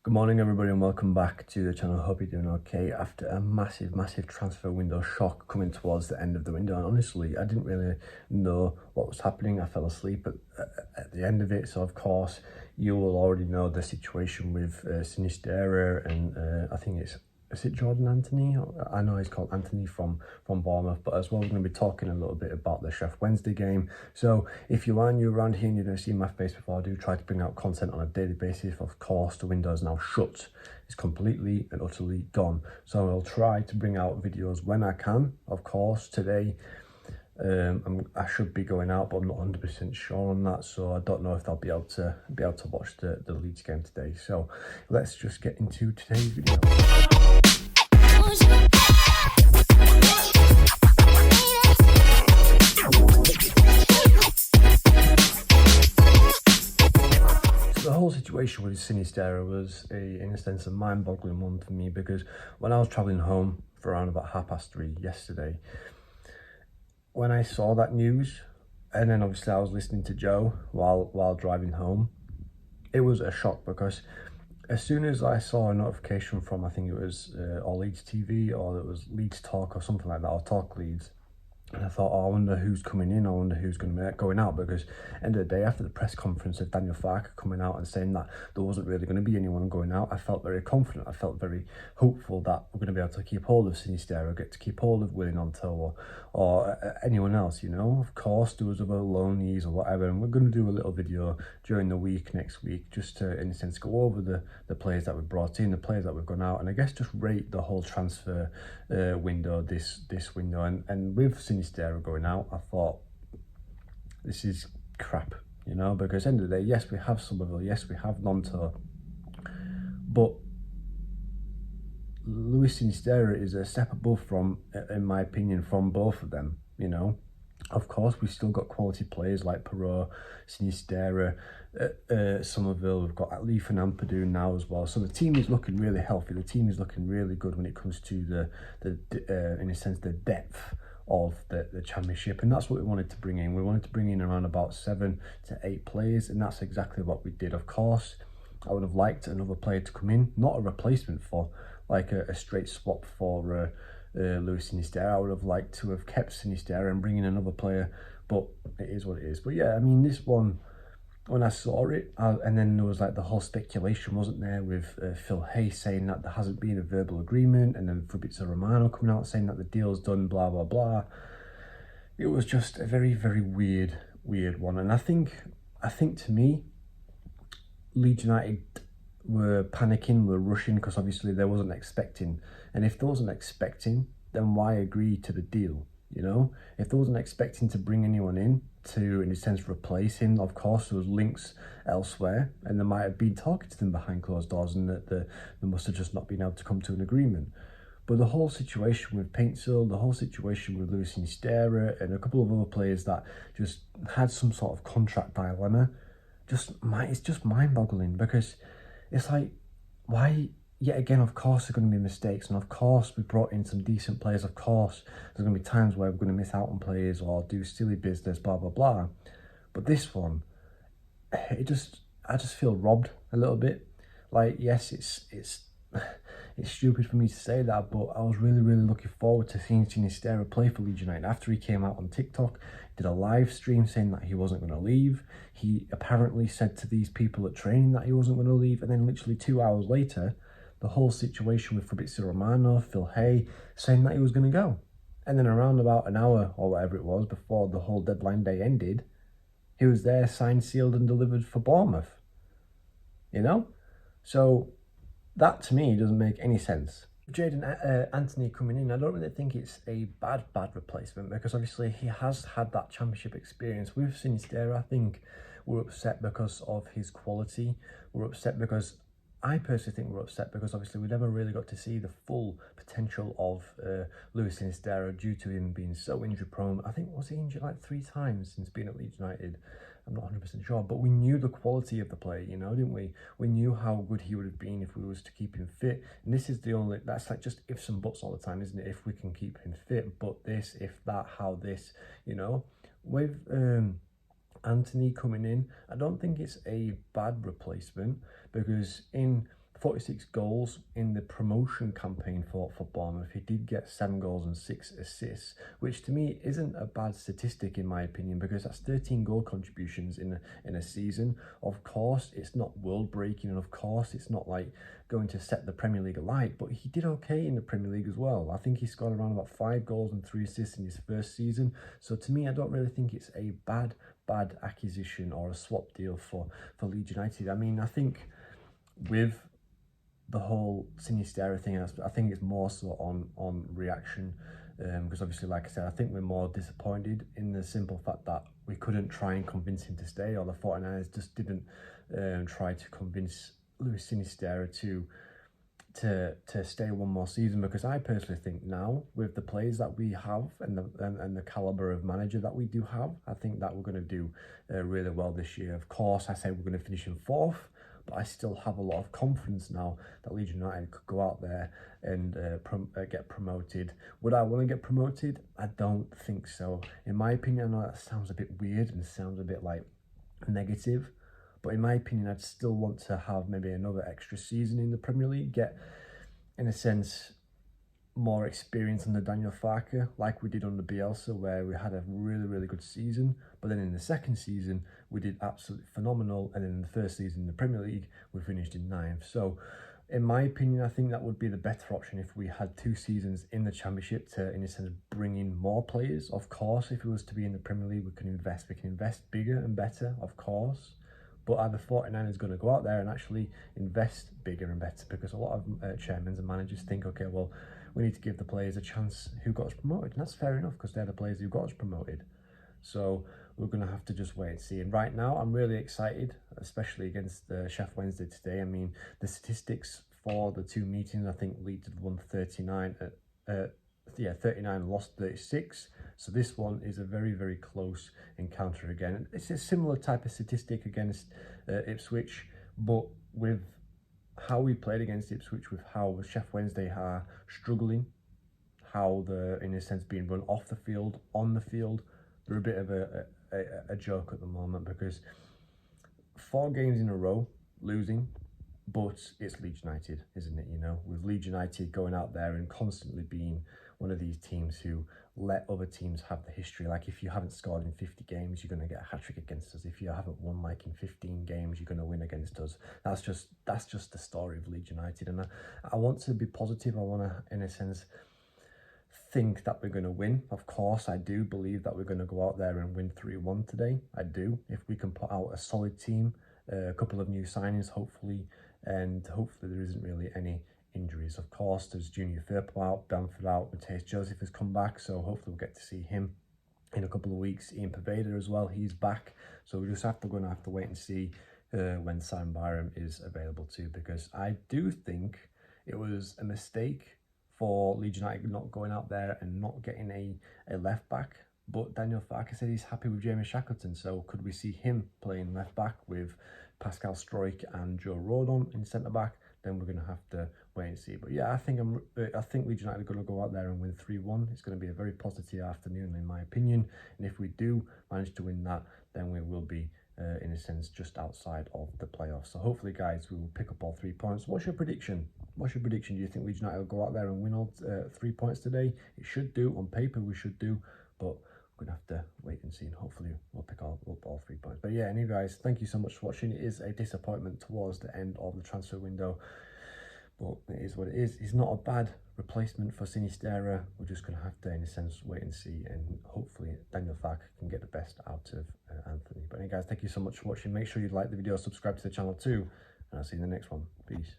Good morning everybody and welcome back to the channel. Hope you're doing okay after a massive transfer window shock coming towards the end of the window. And honestly, I didn't really know what was happening. I fell asleep at the end of it, so of course you will already know the situation with Sinistera and I think is it Jordan Anthony? I know he's called Anthony from Bournemouth, but as well we're going to be talking a little bit about the Sheffield Wednesday game. So if you are new around here and you've never seen my face before, I do try to bring out content on a daily basis. Of course, the window is now shut. It's completely and utterly gone. So I'll try to bring out videos when I can. Of course, today I should be going out, but I'm not 100% sure on that, so I don't know if I'll be able to watch the Leeds game today. So let's just get into today's video. The whole situation with Sinistera was in a sense a mind-boggling one for me, because when I was travelling home for around about 3:30 yesterday, when I saw that news, and then obviously I was listening to Joe while driving home, it was a shock, because as soon as I saw a notification from, I think it was or Leeds TV, or it was Leeds Talk or something like that, or Talk Leeds, and I thought, oh, I wonder who's coming in, I wonder who's going out, because end of the day, after the press conference of Daniel Farke coming out and saying that there wasn't really going to be anyone going out, I felt very confident, I felt very hopeful that we're going to be able to keep hold of Sinistera, get to keep hold of Willian Onto or anyone else, you know. Of course, there was other loanees or whatever, and we're going to do a little video during the week, next week, just to, in a sense, go over the players that we've brought in, the players that we've gone out, and I guess just rate the whole transfer window, this window, and with Sinistera going out, I thought, this is crap, you know, because end of the day, yes, we have Somerville, yes, we have Lonto, but Luis Sinistera is a step above from, in my opinion, from both of them, you know. Of course, we've still got quality players like Perot, Sinistera, Somerville. We've got Leaf and Ampadu now as well. So the team is looking really healthy. The team is looking really good when it comes to in a sense, the depth of the championship, and that's what we wanted to bring in. We wanted to bring in around about 7 to 8 players, and that's exactly what we did. Of course, I would have liked another player to come in, not a replacement for, like a straight swap for Luis Sinistera. I would have liked to have kept Sinistera and bring in another player, but it is what it is. But yeah, I mean, this one, when I saw it, and then there was like the whole speculation, wasn't there, with Phil Hay saying that there hasn't been a verbal agreement, and then Fabrizio Romano coming out saying that the deal's done, blah blah blah. It was just a very weird one, and I think to me, Leeds United were panicking, were rushing, because obviously they wasn't expecting, and if they wasn't expecting, then why agree to the deal? You know, if they wasn't expecting to bring anyone in to, in a sense, replace him, of course there was links elsewhere, and they might have been talking to them behind closed doors, and that they must have just not been able to come to an agreement. But the whole situation with Paintsil, the whole situation with Luis Sinistera and a couple of other players that just had some sort of contract dilemma, it's just mind-boggling, because it's like, why? Yet again, of course there's going to be mistakes, and of course we brought in some decent players, of course there's going to be times where we're going to miss out on players or do silly business, blah blah blah. But this one, I just feel robbed a little bit. Like, yes, it's stupid for me to say that, but I was really looking forward to seeing Sinistera play for Leeds United. After he came out on TikTok, did a live stream saying that he wasn't going to leave. He apparently said to these people at training that he wasn't going to leave, and then literally 2 hours later, the whole situation with Fabrizio Romano, Phil Hay, saying that he was going to go. And then around about an hour or whatever it was before the whole deadline day ended, he was there, signed, sealed and delivered for Bournemouth. You know? So that to me doesn't make any sense. Jaden Anthony coming in, I don't really think it's a bad replacement, because obviously he has had that championship experience. With Sinistera, I think we're upset because of his quality. We're upset because, I personally think we're upset because obviously we never really got to see the full potential of Luis Sinistera due to him being so injury prone. I think, was he injured like 3 times since being at Leeds United? I'm not 100% sure, but we knew the quality of the player, you know, didn't we? We knew how good he would have been if we was to keep him fit. And this is the only, that's like just ifs and buts all the time, isn't it? If we can keep him fit, but this, if that, how this, you know. With Anthony coming in, I don't think it's a bad replacement, because 46 goals in the promotion campaign for Bournemouth. He did get 7 goals and 6 assists, which to me isn't a bad statistic in my opinion, because that's 13 goal contributions in a season. Of course, it's not world breaking, and of course, it's not like going to set the Premier League alight, but he did okay in the Premier League as well. I think he scored around about 5 goals and 3 assists in his first season. So to me, I don't really think it's a bad acquisition or a swap deal for Leeds United. I mean, I think with the whole Sinisterra thing, I think it's more so on reaction, because obviously, like I said, I think we're more disappointed in the simple fact that we couldn't try and convince him to stay, or the 49ers just didn't try to convince Luis Sinisterra to stay one more season. Because I personally think now, with the players that we have and the caliber of manager that we do have, I think that we're going to do really well this year. Of course, I say we're going to finish in 4th, but I still have a lot of confidence now that Leeds United could go out there and get promoted. Would I want to get promoted? I don't think so. In my opinion, I know that sounds a bit weird and sounds a bit like negative, but in my opinion, I'd still want to have maybe another extra season in the Premier League, get, in a sense, more experience under Daniel Farke, like we did under Bielsa, where we had a really good season, but then in the second season we did absolutely phenomenal, and then in the first season in the Premier League we finished in 9th. So in my opinion, I think that would be the better option if we had 2 seasons in the Championship to, in a sense, bring in more players. Of course, if it was to be in the Premier League, we can invest bigger and better, of course. But are the 49ers going to go out there and actually invest bigger and better? Because a lot of chairmen and managers think, okay, well, we need to give the players a chance who got us promoted. And that's fair enough, because they're the players who got us promoted. So we're going to have to just wait and see. And right now, I'm really excited, especially against Sheffield Wednesday today. I mean, the statistics for the 2 meetings, I think Leeds had won 39, 39, lost 36. So this one is a very close encounter again. It's a similar type of statistic against Ipswich, but with how we played against Ipswich, with how Sheffield Wednesday are struggling, how they're, in a sense, being run off the field, on the field, they're a bit of a joke at the moment, because 4 games in a row losing, but it's Leeds United, isn't it? You know, with Leeds United going out there and constantly being one of these teams who let other teams have the history. Like, if you haven't scored in 50 games, you're going to get a hat-trick against us. If you haven't won like in 15 games, you're going to win against us. That's just the story of Leeds United. And I want to be positive. I want to, in a sense, think that we're going to win. Of course, I do believe that we're going to go out there and win 3-1 today. I do. If we can put out a solid team, a couple of new signings, hopefully, and hopefully there isn't really any injuries. Of course, there's Junior Firpo out, Bamford out, Mateus Joseph has come back, so hopefully we'll get to see him in a couple of weeks. Ian Pervada as well, he's back. So we just going to have to wait and see when Sam Byram is available too, because I do think it was a mistake for Leeds United not going out there and not getting a left back. But Daniel Farke said he's happy with Jamie Shackleton, so could we see him playing left back with Pascal Stroik and Joe Rodon in centre back? Then we're going to have to wait and see. But yeah, I think Leeds United are going to go out there and win 3-1. It's going to be a very positive afternoon, in my opinion. And if we do manage to win that, then we will be, in a sense, just outside of the playoffs. So hopefully, guys, we will pick up all 3 points. What's your prediction? Do you think Leeds United will go out there and win all 3 points today? It should do. On paper, we should do. But we're going to have to wait and see, and hopefully we'll pick up all 3 points. But yeah, anyway, guys, thank you so much for watching. It is a disappointment towards the end of the transfer window, but it is what it is. He's not a bad replacement for Sinisterra. We're just going to have to, in a sense, wait and see, and hopefully Daniel Farke can get the best out of Anthony. But anyway, guys, thank you so much for watching. Make sure you like the video, subscribe to the channel too, and I'll see you in the next one. Peace.